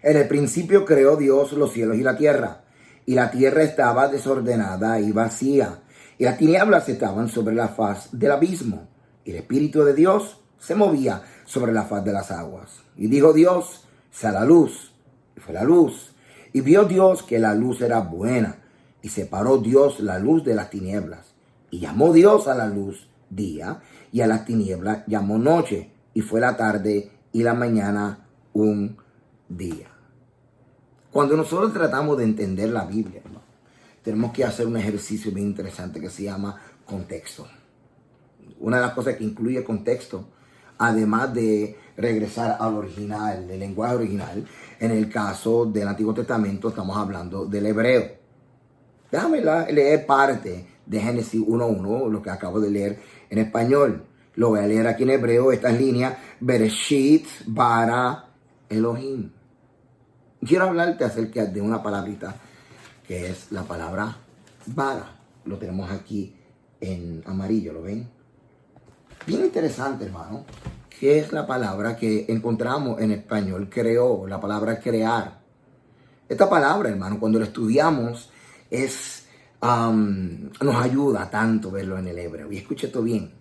En el principio creó Dios los cielos y la tierra estaba desordenada y vacía, y las tinieblas estaban sobre la faz del abismo, y el Espíritu de Dios se movía sobre la faz de las aguas. Y dijo Dios, sea la luz, y fue la luz. Y vio Dios que la luz era buena, y separó Dios la luz de las tinieblas. Y llamó Dios a la luz día, y a las tinieblas llamó noche, y fue la tarde y la mañana un día. Cuando nosotros tratamos de entender la Biblia, hermano, tenemos que hacer un ejercicio bien interesante que se llama contexto. Una de las cosas que incluye contexto, además de regresar al original, el lenguaje original, en el caso del Antiguo Testamento estamos hablando del hebreo. Déjame leer parte de Génesis 1:1, lo que acabo de leer en español. Lo voy a leer aquí en hebreo, estas líneas, Bereshit bara Elohim. Quiero hablarte acerca de una palabrita que es la palabra bara. Lo tenemos aquí en amarillo, ¿lo ven? Bien interesante, hermano, que es la palabra que encontramos en español, creó, la palabra crear. Esta palabra, hermano, cuando la estudiamos, nos ayuda tanto verlo en el hebreo. Y escuche esto bien.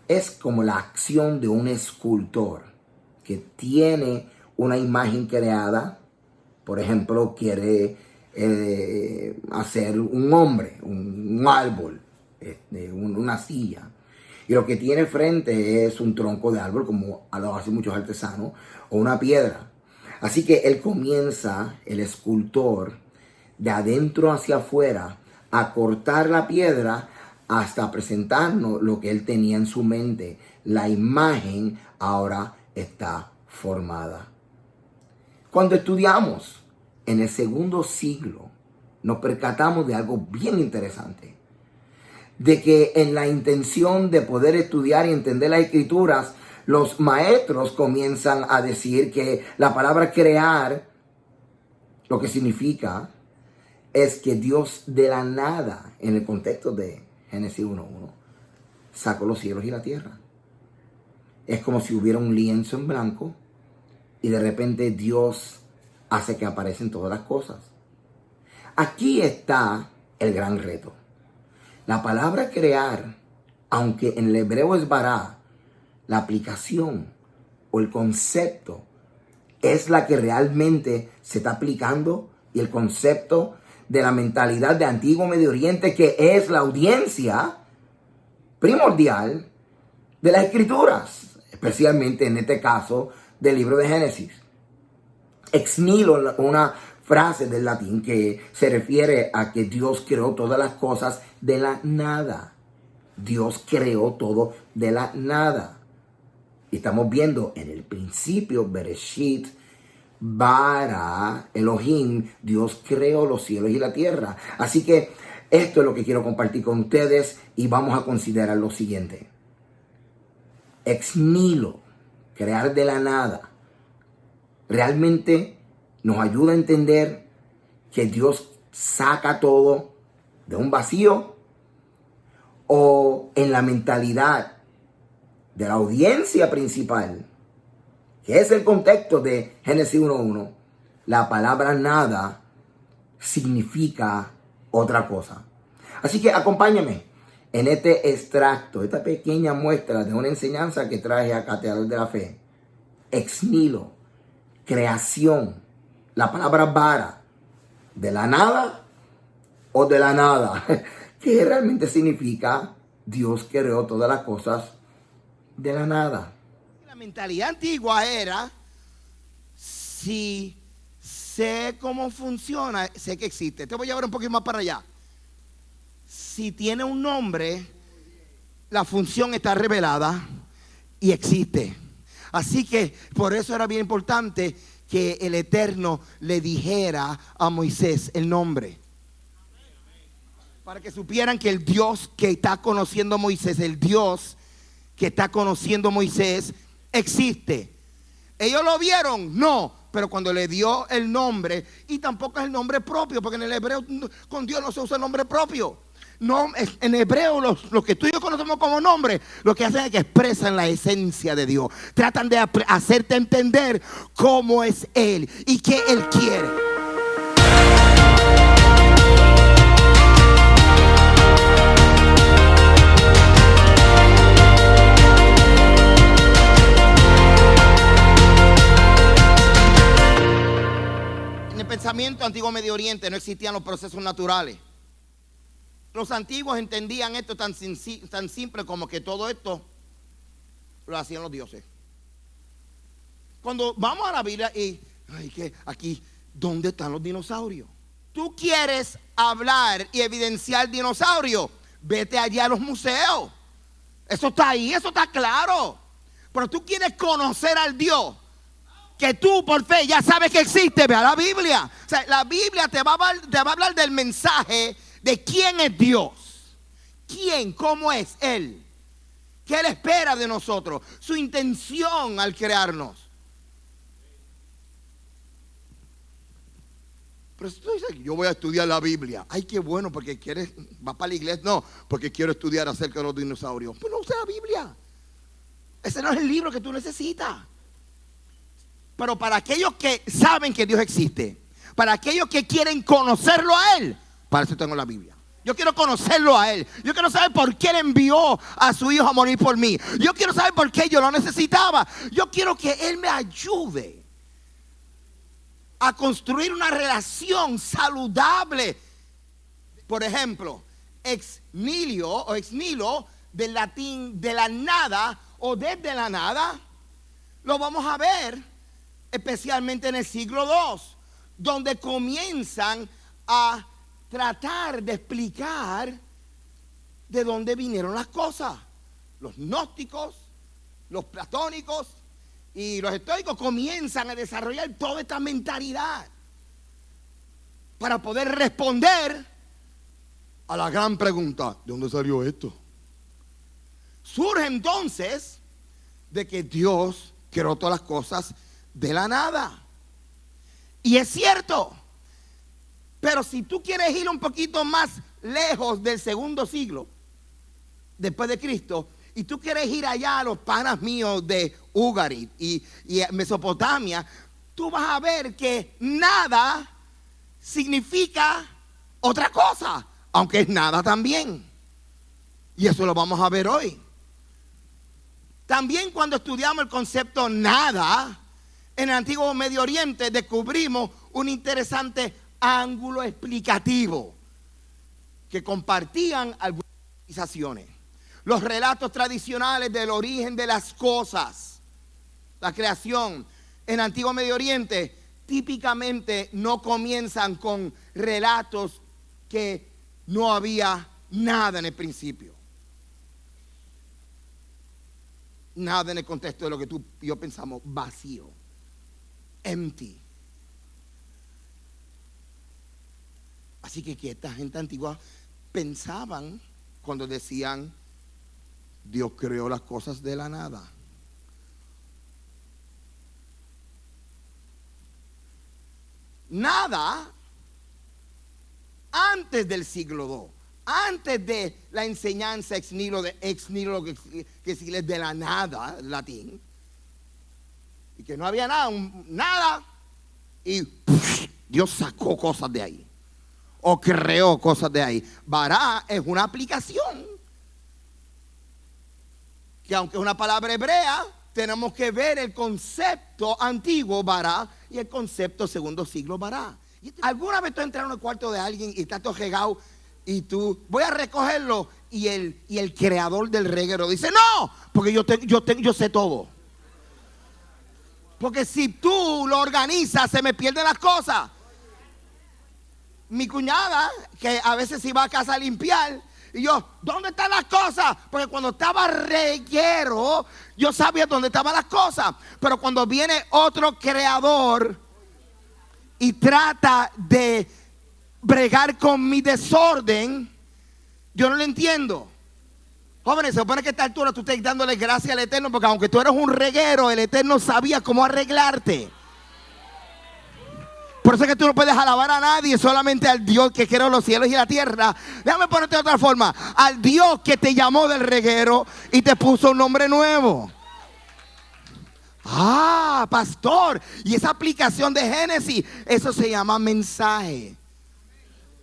Es como la acción de un escultor que tiene una imagen creada. Por ejemplo, quiere hacer un hombre, un árbol, una silla. Y lo que tiene frente es un tronco de árbol, como lo hacen muchos artesanos, o una piedra. Así que él comienza, el escultor, de adentro hacia afuera, a cortar la piedra hasta presentarnos lo que él tenía en su mente. La imagen ahora está formada. Cuando estudiamos en el segundo siglo, nos percatamos de algo bien interesante. De que en la intención de poder estudiar y entender las escrituras, los maestros comienzan a decir que la palabra crear, lo que significa, es que Dios de la nada, en el contexto de Génesis 1:1, sacó los cielos y la tierra. Es como si hubiera un lienzo en blanco y de repente Dios hace que aparecen todas las cosas. Aquí está el gran reto. La palabra crear, aunque en el hebreo es bara, la aplicación o el concepto es la que realmente se está aplicando, y el concepto de la mentalidad de Antiguo Medio Oriente, que es la audiencia primordial de las Escrituras, especialmente en este caso del libro de Génesis. Ex nihilo, una frase del latín que se refiere a que Dios creó todas las cosas de la nada. Dios creó todo de la nada. Y estamos viendo en el principio, Bereshit bara Elohim, Dios creó los cielos y la tierra. Así que esto es lo que quiero compartir con ustedes y vamos a considerar lo siguiente. Ex nihilo, crear de la nada, realmente nos ayuda a entender que Dios saca todo de un vacío, o en la mentalidad de la audiencia principal, que es el contexto de Génesis 1:1, la palabra nada significa otra cosa. Así que acompáñame en este extracto, esta pequeña muestra de una enseñanza que traje a Catedral de la Fe. Ex nihilo, creación, la palabra bara, de la nada o de la nada, que realmente significa Dios creó todas las cosas de la nada. La mentalidad antigua era, si sé cómo funciona, sé que existe. Te voy a llevar un poquito más para allá. Si tiene un nombre, la función está revelada y existe. Así que por eso era bien importante que el Eterno le dijera a Moisés el nombre. Para que supieran que el Dios que está conociendo a Moisés, el Dios que está conociendo a Moisés, existe. ¿Ellos lo vieron? No. Pero cuando le dio el nombre, y tampoco es el nombre propio, porque en el hebreo con Dios no se usa el nombre propio. no, en hebreo los que tú y yo conocemos como nombres, lo que hacen es que expresan la esencia de Dios. Tratan de hacerte entender cómo es Él y qué Él quiere. En el pensamiento antiguo Medio Oriente no existían los procesos naturales. Los antiguos entendían esto tan simple como que todo esto lo hacían los dioses. Cuando vamos a la Biblia y, que aquí, ¿dónde están los dinosaurios? Tú quieres hablar y evidenciar dinosaurios, vete allá a los museos. Eso está ahí, eso está claro. Pero tú quieres conocer al Dios que tú por fe ya sabes que existe, ve a la Biblia. O sea, la Biblia te va a hablar del mensaje de quién es Dios, quién, cómo es Él, qué Él espera de nosotros, su intención al crearnos. Pero si tú dices, yo voy a estudiar la Biblia, ay, qué bueno, porque quieres, vas para la iglesia, no, porque quiero estudiar acerca de los dinosaurios. Pues no usa la Biblia, ese no es el libro que tú necesitas. Pero para aquellos que saben que Dios existe, para aquellos que quieren conocerlo a Él, para eso tengo la Biblia. Yo quiero conocerlo a Él. Yo quiero saber por qué Él envió a su Hijo a morir por mí. Yo quiero saber por qué yo lo necesitaba. Yo quiero que Él me ayude a construir una relación saludable. Por ejemplo, ex nihilo del latín de la nada o desde la nada, lo vamos a ver especialmente en el siglo II, donde comienzan a tratar de explicar de dónde vinieron las cosas. Los gnósticos, los platónicos y los estoicos comienzan a desarrollar toda esta mentalidad para poder responder a la gran pregunta: ¿de dónde salió esto? Surge entonces de que Dios creó todas las cosas de la nada. Y es cierto. Pero si tú quieres ir un poquito más lejos del segundo siglo después de Cristo, y tú quieres ir allá a los panas míos de Ugarit y Mesopotamia, tú vas a ver que nada significa otra cosa, aunque es nada también. Y eso lo vamos a ver hoy. También cuando estudiamos el concepto nada, en el antiguo Medio Oriente descubrimos un interesante ángulo explicativo que compartían algunas civilizaciones. Los relatos tradicionales del origen de las cosas, la creación en el antiguo Medio Oriente típicamente no comienzan con relatos que no había nada en el principio. Nada en el contexto de lo que tú y yo pensamos, vacío, empty. Así que esta gente antigua pensaban cuando decían Dios creó las cosas de la nada. Nada antes del siglo II, antes de la enseñanza ex nihilo que sigue de la nada, latín, y que no había nada, nada, y Dios sacó cosas de ahí. O creó cosas de ahí. Bará es una aplicación que, aunque es una palabra hebrea, tenemos que ver el concepto antiguo bará y el concepto segundo siglo bará. ¿Alguna vez tú entras en el cuarto de alguien y estás todo regado y tú, voy a recogerlo, y el creador del reguero dice no, porque yo sé todo? Porque si tú lo organizas, se me pierden las cosas. Mi cuñada, que a veces iba a casa a limpiar, y yo, ¿dónde están las cosas? Porque cuando estaba reguero, yo sabía dónde estaban las cosas. Pero cuando viene otro creador y trata de bregar con mi desorden, yo no lo entiendo. Jóvenes, se supone que a esta altura tú estés dándole gracias al Eterno, porque aunque tú eres un reguero, el Eterno sabía cómo arreglarte. Por eso es que tú no puedes alabar a nadie, solamente al Dios que creó los cielos y la tierra. Déjame ponerte de otra forma. Al Dios que te llamó del reguero y te puso un nombre nuevo. Ah, pastor. Y esa aplicación de Génesis, eso se llama mensaje.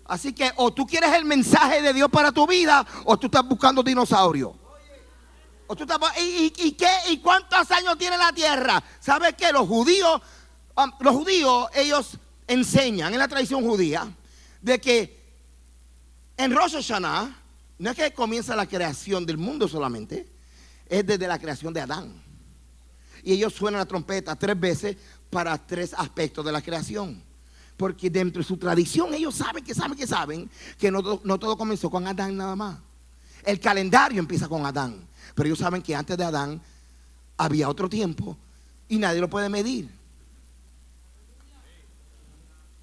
Así que o tú quieres el mensaje de Dios para tu vida, o tú estás buscando dinosaurio. O tú estás, ¿y cuántos años tiene la tierra? ¿Sabes qué? Los judíos, ellos enseñan en la tradición judía de que en Rosh Hashanah no es que comienza la creación del mundo solamente, es desde la creación de Adán. Y ellos suenan la trompeta 3 veces para 3 aspectos de la creación. Porque dentro de su tradición ellos saben que no todo comenzó con Adán nada más. El calendario empieza con Adán, pero ellos saben que antes de Adán había otro tiempo y nadie lo puede medir.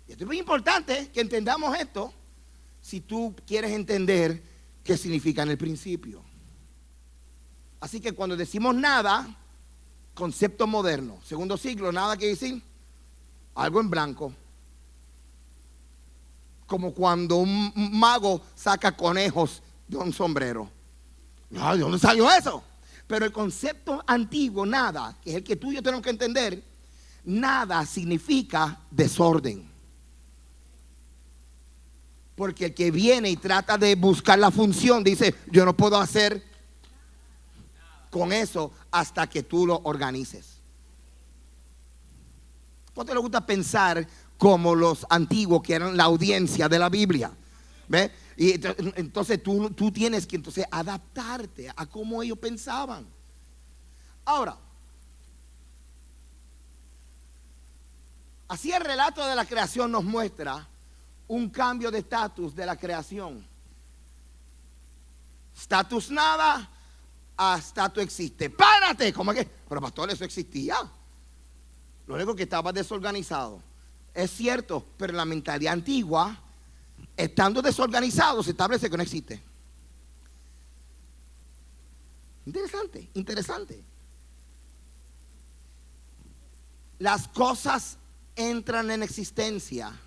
Y esto es muy importante que entendamos esto si tú quieres entender qué significa en el principio. Así que cuando decimos nada, concepto moderno, segundo siglo, nada que decir, algo en blanco. Como cuando un mago saca conejos de un sombrero. ¿De dónde salió eso? Pero el concepto antiguo, nada, que es el que tú y yo tenemos que entender, nada significa desorden. Porque el que viene y trata de buscar la función dice, yo no puedo hacer con eso hasta que tú lo organices. ¿Cuánto le gusta pensar como los antiguos que eran la audiencia de la Biblia? ¿Ves? Y entonces tú tienes que adaptarte a cómo ellos pensaban. Ahora, así el relato de la creación nos muestra un cambio de estatus de la creación. Estatus nada a estatus existe. ¡Párate! ¿Cómo es que? Pero pastor, eso existía. Lo único que estaba desorganizado. Es cierto, pero la mentalidad antigua, estando desorganizado, se establece que no existe. Interesante. Las cosas entran en existencia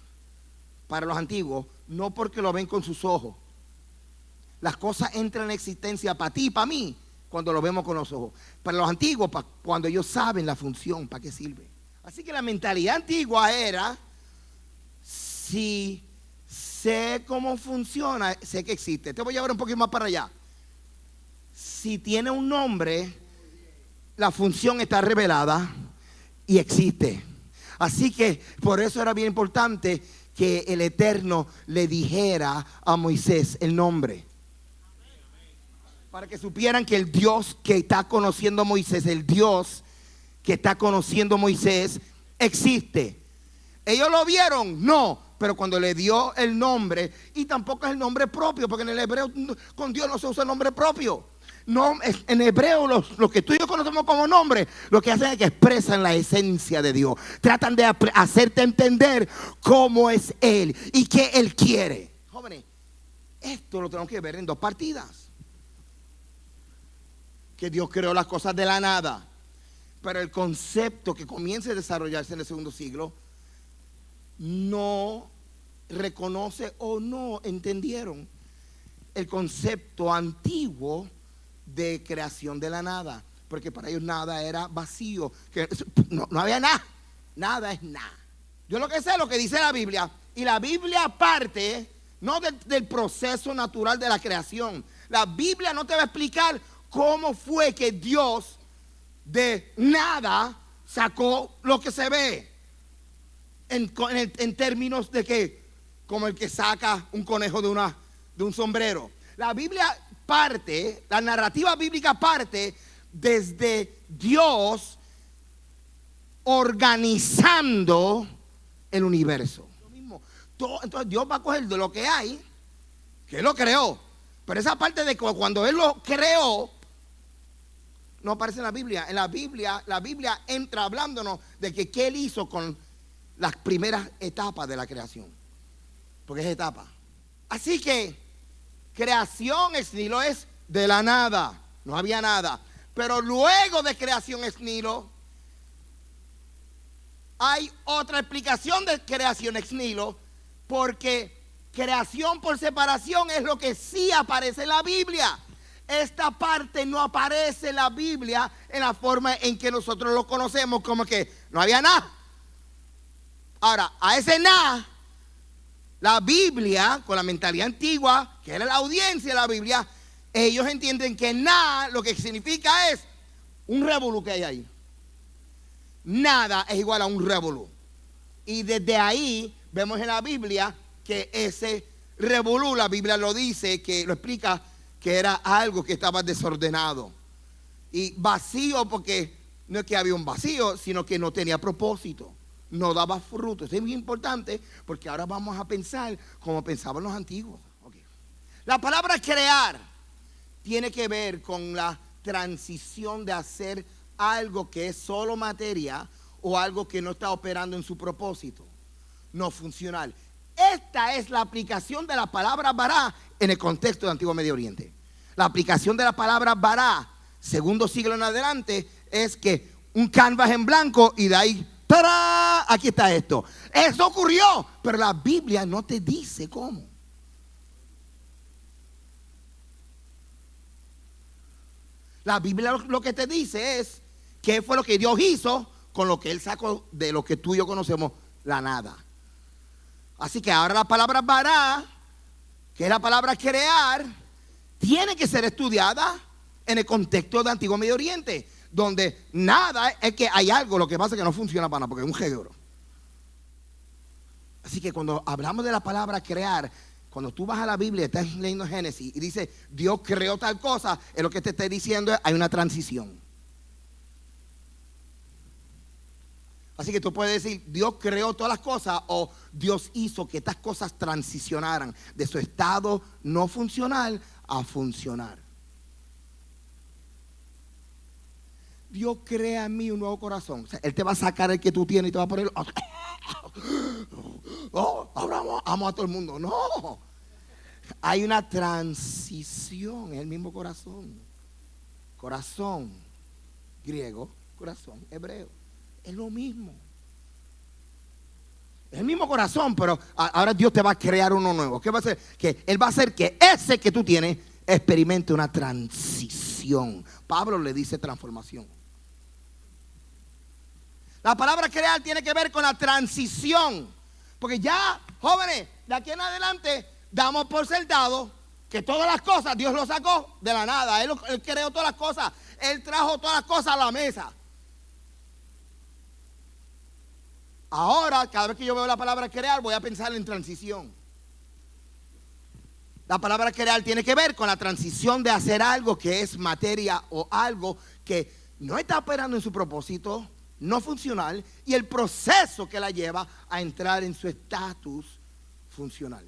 para los antiguos, no porque lo ven con sus ojos. Las cosas entran en existencia para ti y para mí cuando lo vemos con los ojos. Para los antiguos, cuando ellos saben la función, para qué sirve. Así que la mentalidad antigua era, si sé cómo funciona, sé que existe. Te voy a llevar un poquito más para allá. Si tiene un nombre, la función está revelada y existe. Así que por eso era bien importante que el Eterno le dijera a Moisés el nombre. Para que supieran que el Dios que está conociendo a Moisés, el Dios que está conociendo a Moisés, existe. ¿Ellos lo vieron? No. Pero cuando le dio el nombre, y tampoco es el nombre propio, porque en el hebreo con Dios no se usa el nombre propio. No, en hebreo los que tú y yo conocemos como nombre, lo que hacen es que expresan la esencia de Dios. Tratan de hacerte entender cómo es Él y qué Él quiere. Jóvenes, esto lo tenemos que ver en 2 partidas. Que Dios creó las cosas de la nada. Pero el concepto que comienza a desarrollarse en el segundo siglo no reconoce o no entendieron el concepto antiguo de creación de la nada, porque para ellos nada era vacío, que no había nada, nada es nada. Yo lo que sé es lo que dice la Biblia, y la Biblia parte no del proceso natural de la creación. La Biblia no te va a explicar cómo fue que Dios de nada sacó lo que se ve. En términos de que, como el que saca un conejo de un sombrero. La Biblia parte, la narrativa bíblica parte desde Dios organizando el universo. Lo mismo. Entonces Dios va a coger de lo que hay, que Él lo creó. Pero esa parte de cuando Él lo creó, no aparece en la Biblia. En la Biblia entra hablándonos de que qué Él hizo con las primeras etapas de la creación. Porque es etapa. Así que creación ex nihilo es de la nada. No había nada. Pero luego de creación ex nihilo hay otra explicación de creación ex nihilo, porque creación por separación es lo que sí aparece en la Biblia. Esta parte no aparece en la Biblia en la forma en que nosotros lo conocemos, como que no había nada. Ahora, a ese nada, la Biblia, con la mentalidad antigua, que era la audiencia de la Biblia, ellos entienden que nada lo que significa es un revolú que hay ahí. Nada es igual a un revolú. Y desde ahí vemos en la Biblia que ese revolú, la Biblia lo dice, que lo explica, que era algo que estaba desordenado. Y vacío, porque no es que había un vacío, sino que no tenía propósito. No daba fruto. Eso es muy importante, porque ahora vamos a pensar como pensaban los antiguos. Okay. La palabra crear tiene que ver con la transición de hacer algo que es solo materia o algo que no está operando en su propósito, no funcional. Esta es la aplicación de la palabra bará en el contexto del Antiguo Medio Oriente. La aplicación de la palabra bará, segundo siglo en adelante, es que un canvas en blanco y de ahí, ¡tarán! Aquí está esto. Eso ocurrió, pero la Biblia no te dice cómo. La Biblia lo que te dice es qué fue lo que Dios hizo con lo que Él sacó de lo que tú y yo conocemos, la nada. Así que ahora la palabra bará, que es la palabra crear, tiene que ser estudiada en el contexto del Antiguo Medio Oriente, donde nada es que hay algo, lo que pasa es que no funciona para nada, porque es un género. Así que cuando hablamos de la palabra crear, cuando tú vas a la Biblia, estás leyendo Génesis y dice Dios creó tal cosa, es lo que te está diciendo es hay una transición. Así que tú puedes decir Dios creó todas las cosas o Dios hizo que estas cosas transicionaran de su estado no funcional a funcionar. Dios crea en mí un nuevo corazón. O sea, Él te va a sacar el que tú tienes y te va a poner. Oh, ahora amo a todo el mundo. No. Hay una transición en el mismo corazón. Corazón griego, corazón hebreo. Es lo mismo. Es el mismo corazón, pero ahora Dios te va a crear uno nuevo. ¿Qué va a hacer? Que Él va a hacer que ese que tú tienes experimente una transición. Pablo le dice transformación. La palabra crear tiene que ver con la transición. Porque ya, jóvenes, de aquí en adelante damos por sentado que todas las cosas Dios lo sacó de la nada. Él creó todas las cosas. Él trajo todas las cosas a la mesa. Ahora, cada vez que yo veo la palabra crear, voy a pensar en transición. La palabra crear tiene que ver con la transición de hacer algo que es materia o algo que no está operando en su propósito, no funcional, y el proceso que la lleva a entrar en su estatus funcional.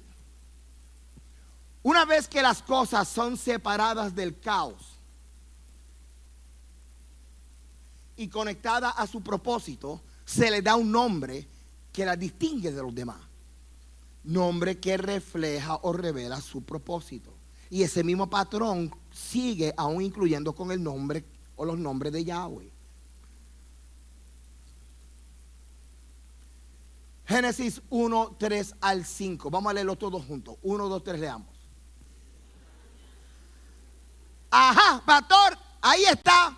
Una vez que las cosas son separadas del caos y conectadas a su propósito, se le da un nombre que la distingue de los demás. Nombre que refleja o revela su propósito. Y ese mismo patrón sigue aún incluyendo con el nombre o los nombres de Yahweh. Génesis 1, 3 al 5. Vamos a leerlo todos juntos. 1, 2, 3, leamos. Ajá, pastor, ahí está.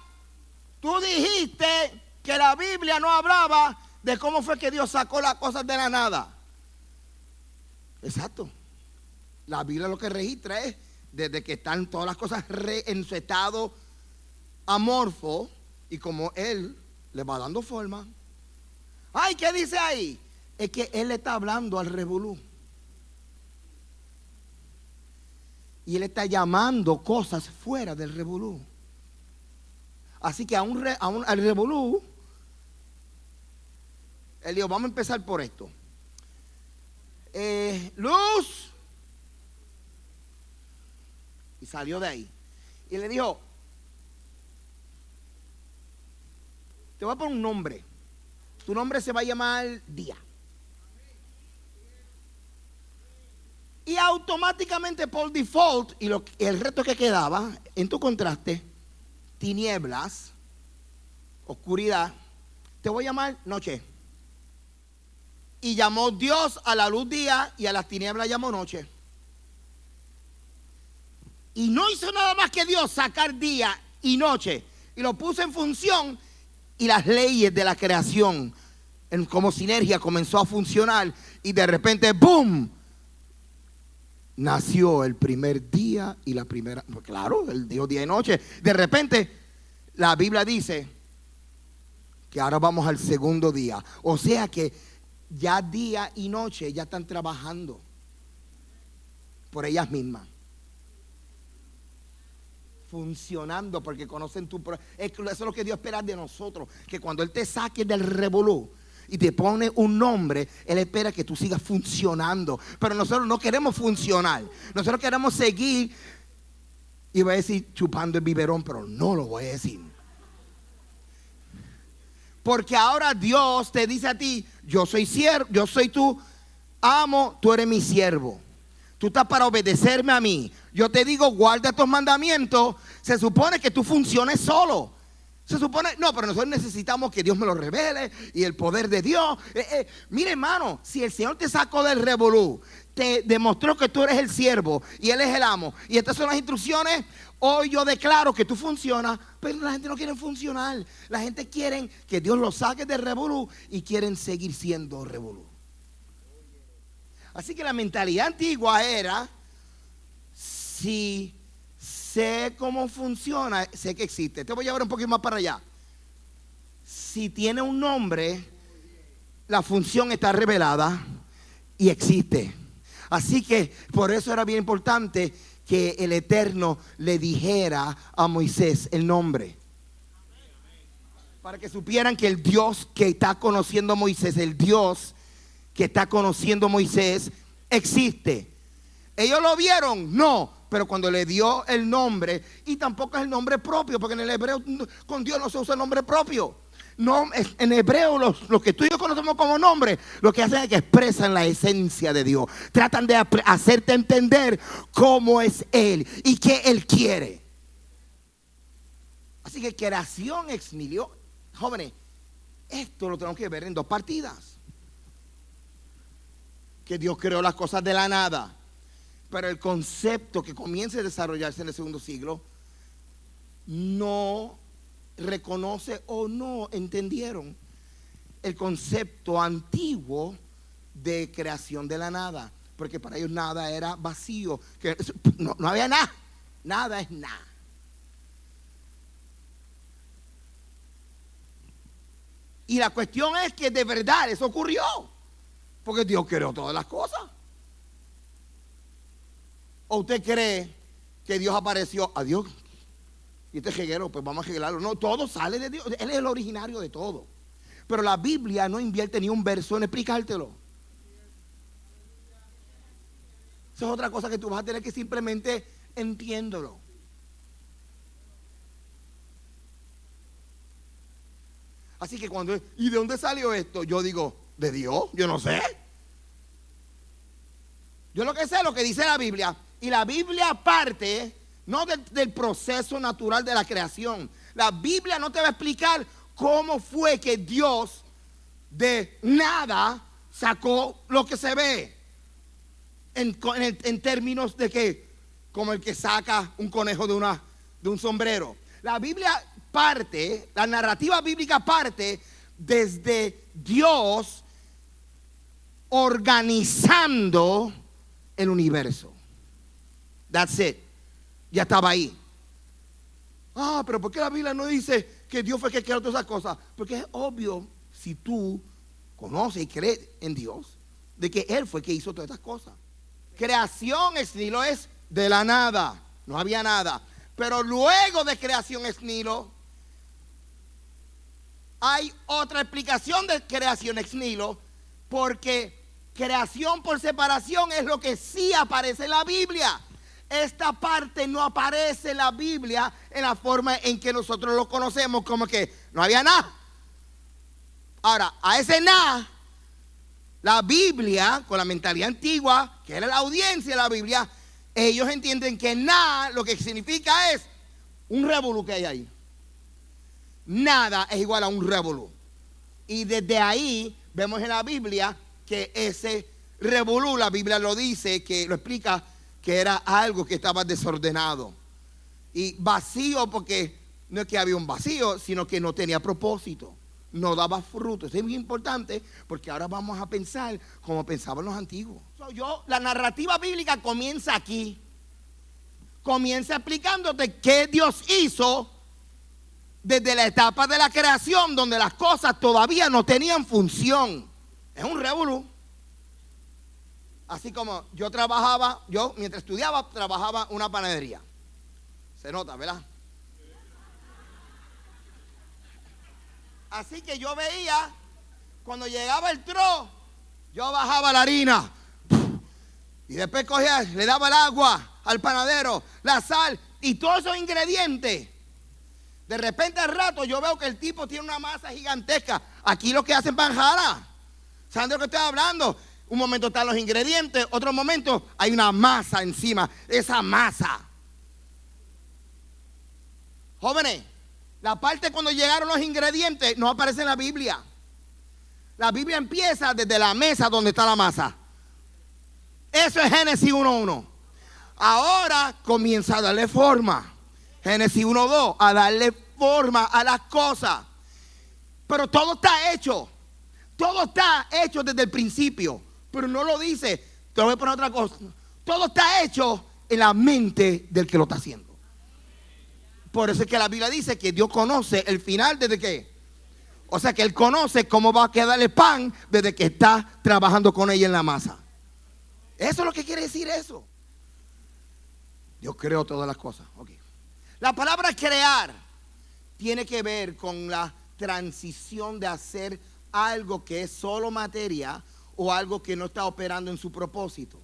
Tú dijiste que la Biblia no hablaba de cómo fue que Dios sacó las cosas de la nada. Exacto. La Biblia lo que registra es desde que están todas las cosas en su estado amorfo y como Él le va dando forma. Ay, ¿qué dice ahí? Es que Él le está hablando al revolú. Y Él está llamando cosas fuera del revolú. Así que al revolú, Él dijo, vamos a empezar por esto. Luz. Y salió de ahí. Y le dijo, te voy a poner un nombre. Tu nombre se va a llamar Día. Y automáticamente por default, y el resto que quedaba en tu contraste, tinieblas, oscuridad, te voy a llamar noche. Y llamó Dios a la luz día y a las tinieblas llamó noche. Y no hizo nada más que Dios sacar día y noche. Y lo puso en función y las leyes de la creación como sinergia comenzó a funcionar. Y de repente, ¡boom! Nació el primer día y la primera, pues claro, el Dios día y noche. De repente, la Biblia dice que ahora vamos al segundo día. O sea que ya día y noche ya están trabajando por ellas mismas, funcionando porque conocen eso es lo que Dios espera de nosotros, que cuando Él te saque del revolú y te pone un nombre, Él espera que tú sigas funcionando. Pero nosotros no queremos funcionar. Nosotros queremos seguir, y voy a decir chupando el biberón, pero no lo voy a decir. Porque ahora Dios te dice a ti: yo soy siervo, yo soy tu amo, tú eres mi siervo. Tú estás para obedecerme a mí. Yo te digo, guarda estos mandamientos. Se supone que tú funciones solo. Se supone, no, pero nosotros necesitamos que Dios me lo revele y el poder de Dios. Mire, hermano, si el Señor te sacó del revolú, te demostró que tú eres el siervo y Él es el amo, y estas son las instrucciones, hoy yo declaro que tú funcionas. Pero la gente no quiere funcionar. La gente quiere que Dios los saque del revolú y quieren seguir siendo revolú. Así que la mentalidad antigua era: si sé cómo funciona, sé que existe. Te voy a llevar un poquito más para allá. Si tiene un nombre, la función está revelada y existe. Así que por eso era bien importante que el Eterno le dijera a Moisés el nombre, para que supieran que el Dios que está conociendo a Moisés, el Dios que está conociendo a Moisés, existe. ¿Ellos lo vieron? No. Pero cuando le dio el nombre, y tampoco es el nombre propio, porque en el hebreo con Dios no se usa el nombre propio. No, en hebreo los que tú y yo conocemos como nombre, lo que hacen es que expresan la esencia de Dios. Tratan de hacerte entender cómo es Él y qué Él quiere. Así que creación ex nihilo, jóvenes, esto lo tenemos que ver en dos partidas. Que Dios creó las cosas de la nada. Pero el concepto que comienza a desarrollarse en el segundo siglo no reconoce o no entendieron el concepto antiguo de creación de la nada. Porque para ellos nada era vacío. Que no había nada. Nada es nada. Y la cuestión es que de verdad eso ocurrió. Porque Dios creó todas las cosas. ¿O usted cree que Dios apareció a Dios? Y este jeguero, pues vamos a jeguearlo. No, todo sale de Dios. Él es el originario de todo. Pero la Biblia no invierte ni un verso en explicártelo. Eso es otra cosa que tú vas a tener que simplemente entiéndolo. Así que cuando, ¿y de dónde salió esto? Yo digo, ¿de Dios? Yo no sé. Yo lo que sé es lo que dice la Biblia. Y la Biblia parte no del proceso natural de la creación. La Biblia no te va a explicar cómo fue que Dios de nada sacó lo que se ve. En términos de que, como el que saca un conejo de un sombrero. La Biblia parte, la narrativa bíblica parte desde Dios organizando el universo. That's it. Ya estaba ahí. Pero ¿por qué la Biblia no dice que Dios fue el que creó todas esas cosas? Porque es obvio, si tú conoces y crees en Dios, de que Él fue el que hizo todas estas cosas. Creación ex nihilo es de la nada. No había nada. Pero luego de creación ex nihilo, hay otra explicación de creación ex nihilo, porque creación por separación es lo que sí aparece en la Biblia. Esta parte no aparece en la Biblia en la forma en que nosotros lo conocemos, como que no había nada. Ahora, a ese nada, la Biblia, con la mentalidad antigua, que era la audiencia de la Biblia, ellos entienden que nada lo que significa es un revolú que hay ahí. Nada es igual a un revolú. Y desde ahí vemos en la Biblia que ese revolú, la Biblia lo dice, que lo explica, que era algo que estaba desordenado. Y vacío, porque no es que había un vacío, sino que no tenía propósito, no daba fruto. Eso es muy importante, porque ahora vamos a pensar como pensaban los antiguos. La narrativa bíblica comienza aquí. Comienza explicándote qué Dios hizo desde la etapa de la creación, donde las cosas todavía no tenían función. Es un revolú. Así como yo mientras estudiaba, trabajaba una panadería. Se nota, ¿verdad? Así que yo veía, cuando llegaba el tro, yo bajaba la harina. Y después cogía, le daba el agua al panadero, la sal y todos esos ingredientes. De repente al rato yo veo que el tipo tiene una masa gigantesca. Aquí lo que hacen panjara. ¿Saben de lo que estoy hablando? Un momento están los ingredientes, otro momento hay una masa encima. Esa masa. Jóvenes, la parte cuando llegaron los ingredientes no aparece en la Biblia. La Biblia empieza desde la mesa donde está la masa. Eso es Génesis 1:1. Ahora comienza a darle forma. Génesis 1:2, a darle forma a las cosas. Pero todo está hecho. Todo está hecho desde el principio. Pero no lo dice. Te voy a poner otra cosa. Todo está hecho en la mente del que lo está haciendo. Por eso es que la Biblia dice que Dios conoce el final desde qué. O sea que Él conoce cómo va a quedar el pan desde que está trabajando con ella en la masa. Eso es lo que quiere decir eso. Dios creó todas las cosas. Okay. La palabra crear tiene que ver con la transición de hacer algo que es solo materia o algo que no está operando en su propósito,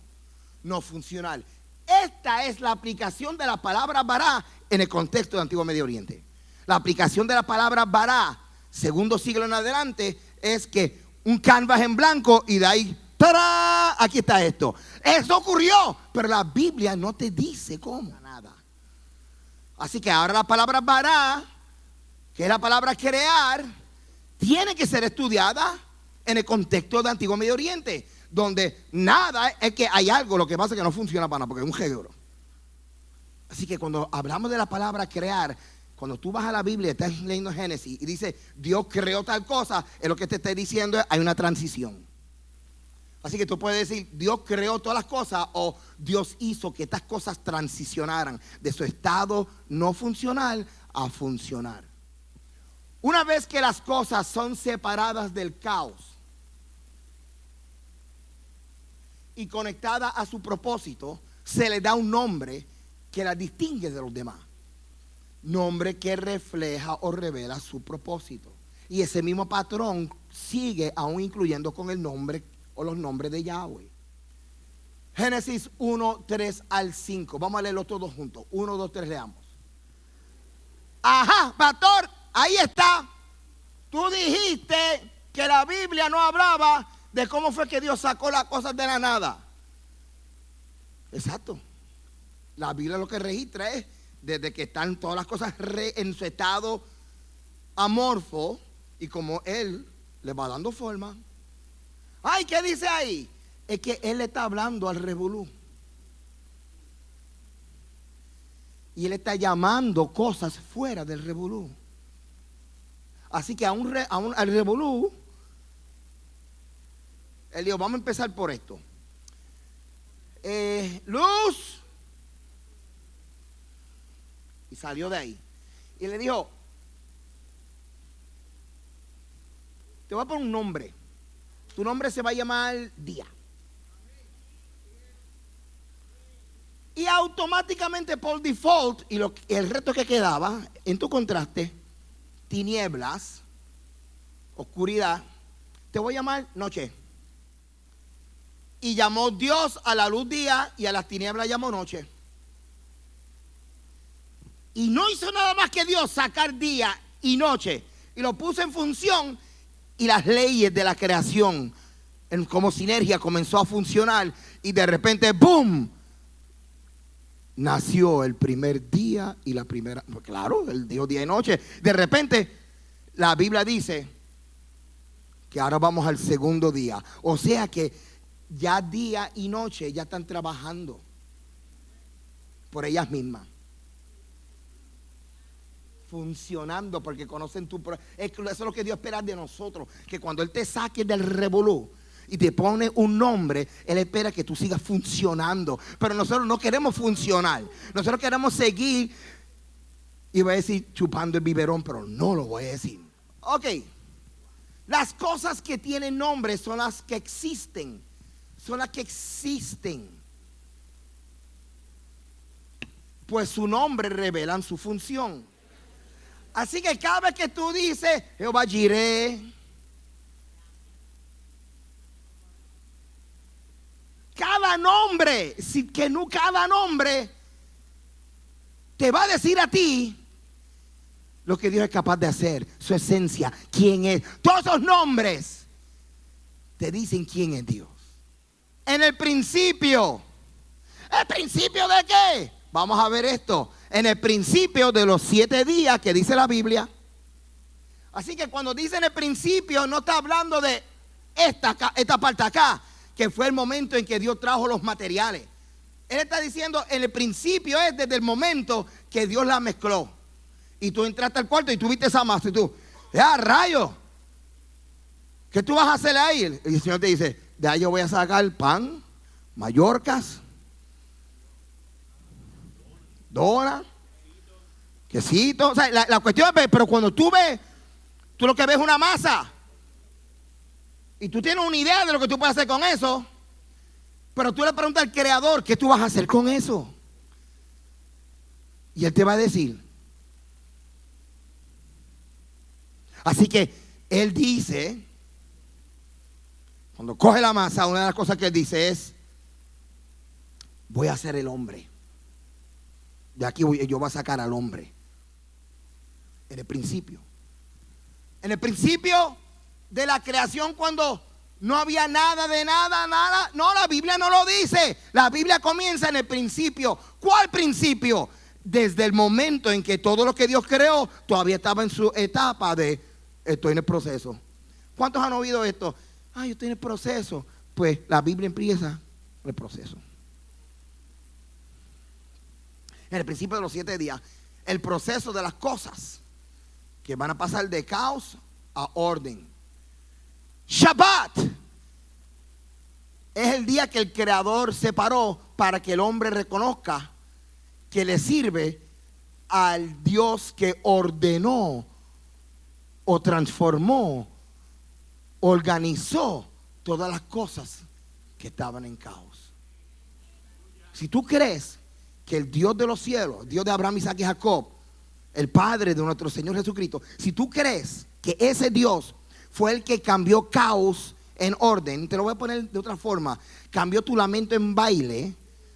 no funcional. Esta es la aplicación de la palabra bará en el contexto del Antiguo Medio Oriente. La aplicación de la palabra bará, segundo siglo en adelante, es que un canvas en blanco y de ahí, ¡tarán! Aquí está esto. Eso ocurrió, pero la Biblia no te dice cómo. Nada. Así que ahora la palabra bará, que es la palabra crear, tiene que ser estudiada en el contexto del Antiguo Medio Oriente, donde nada es que hay algo, lo que pasa es que no funciona para nada, porque es un género. Así que cuando hablamos de la palabra crear, cuando tú vas a la Biblia, estás leyendo Génesis y dice Dios creó tal cosa, es lo que te está diciendo, hay una transición. Así que tú puedes decir Dios creó todas las cosas o Dios hizo que estas cosas transicionaran de su estado no funcional a funcionar. Una vez que las cosas son separadas del caos y conectadas a su propósito, se le da un nombre que la distingue de los demás. Nombre que refleja o revela su propósito. Y ese mismo patrón sigue aún incluyendo con el nombre o los nombres de Yahweh. Génesis 1, 3 al 5. Vamos a leerlo todos juntos. 1, 2, 3, leamos. Ajá, pastor, ahí está. Tú dijiste que la Biblia no hablaba de cómo fue que Dios sacó las cosas de la nada. Exacto. La Biblia lo que registra es desde que están todas las cosas en su estado amorfo y como Él le va dando forma. Ay, ¿qué dice ahí? Es que Él le está hablando al revolú. Y Él está llamando cosas fuera del revolú. Así que al revolú, Él dijo, vamos a empezar por esto. Luz. Y salió de ahí. Y le dijo, te voy a poner un nombre. Tu nombre se va a llamar Día. Y automáticamente por default, y el reto que quedaba en tu contraste, tinieblas, oscuridad, te voy a llamar noche. Y llamó Dios a la luz día y a las tinieblas llamó noche. Y no hizo nada más que Dios sacar día y noche. Y lo puso en función y las leyes de la creación como sinergia comenzó a funcionar. Y de repente, ¡boom! Nació el primer día y la primera. Claro, él dijo día y noche. De repente, la Biblia dice que ahora vamos al segundo día. O sea que ya día y noche ya están trabajando por ellas mismas, funcionando porque conocen eso es lo que Dios espera de nosotros, que cuando Él te saque del revolú y te pone un nombre, Él espera que tú sigas funcionando. Pero nosotros no queremos funcionar, nosotros queremos seguir, y voy a decir chupando el biberón, pero no lo voy a decir. Ok, las cosas que tienen nombre son las que existen, pues su nombre revelan su función. Así que cada vez que tú dices Jehová Jireh, cada nombre te va a decir a ti lo que Dios es capaz de hacer, su esencia, quién es. Todos esos nombres te dicen quién es Dios. En el principio. ¿El principio de qué? Vamos a ver esto. En el principio de los 7 días que dice la Biblia. Así que cuando dice en el principio, no está hablando de esta parte acá, que fue el momento en que Dios trajo los materiales. Él está diciendo en el principio es desde el momento que Dios la mezcló. Y tú entraste al cuarto y tú viste esa masa y tú, rayo, ¿qué tú vas a hacer ahí? Y el Señor te dice, de ahí yo voy a sacar pan, mallorcas, dona, quesito. O sea, la cuestión es, pero cuando tú ves, tú lo que ves es una masa. Y tú tienes una idea de lo que tú puedes hacer con eso. Pero tú le preguntas al creador, ¿qué tú vas a hacer con eso? Y él te va a decir. Así que él dice, cuando coge la masa, una de las cosas que él dice es, voy a hacer el hombre. De aquí yo voy a sacar al hombre. En el principio. En el principio de la creación, cuando no había nada de nada. No, la Biblia no lo dice. La Biblia comienza en el principio. ¿Cuál principio? Desde el momento en que todo lo que Dios creó todavía estaba en su etapa de estoy en el proceso. ¿Cuántos han oído esto? Yo estoy en el proceso. Pues la Biblia empieza el proceso. En el principio de los 7 días, el proceso de las cosas que van a pasar de caos a orden. Shabbat es el día que el Creador separó para que el hombre reconozca que le sirve al Dios que ordenó o transformó, organizó todas las cosas que estaban en caos. Si tú crees que el Dios de los cielos, Dios de Abraham, Isaac y Jacob, el Padre de nuestro Señor Jesucristo, si tú crees que ese Dios fue el que cambió caos en orden, te lo voy a poner de otra forma, cambió tu lamento en baile.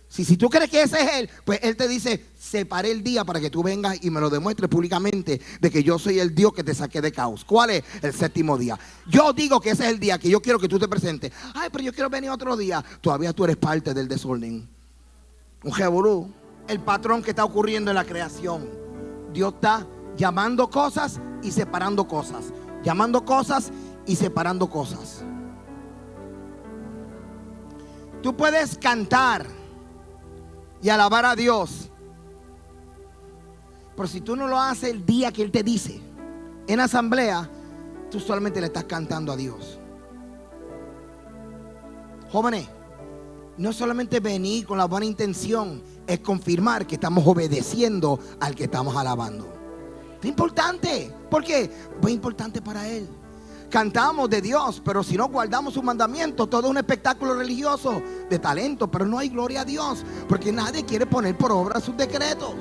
Si tú crees que ese es Él, pues Él te dice, separé el día para que tú vengas y me lo demuestres públicamente de que yo soy el Dios que te saqué de caos. ¿Cuál es? El 7º día. Yo digo que ese es el día que yo quiero que tú te presentes. Pero yo quiero venir otro día. Todavía tú eres parte del desorden. Un jeburú. El patrón que está ocurriendo en la creación. Dios está llamando cosas y separando cosas. Llamando cosas y separando cosas. Tú puedes cantar y alabar a Dios, pero si tú no lo haces el día que Él te dice, en asamblea, tú solamente le estás cantando a Dios. Jóvenes, no solamente venir con la buena intención, es confirmar que estamos obedeciendo al que estamos alabando. Es importante. ¿Por qué? Pues es importante para Él. Cantamos de Dios, pero si no guardamos sus mandamientos, todo es un espectáculo religioso de talento, pero no hay gloria a Dios, porque nadie quiere poner por obra sus decretos.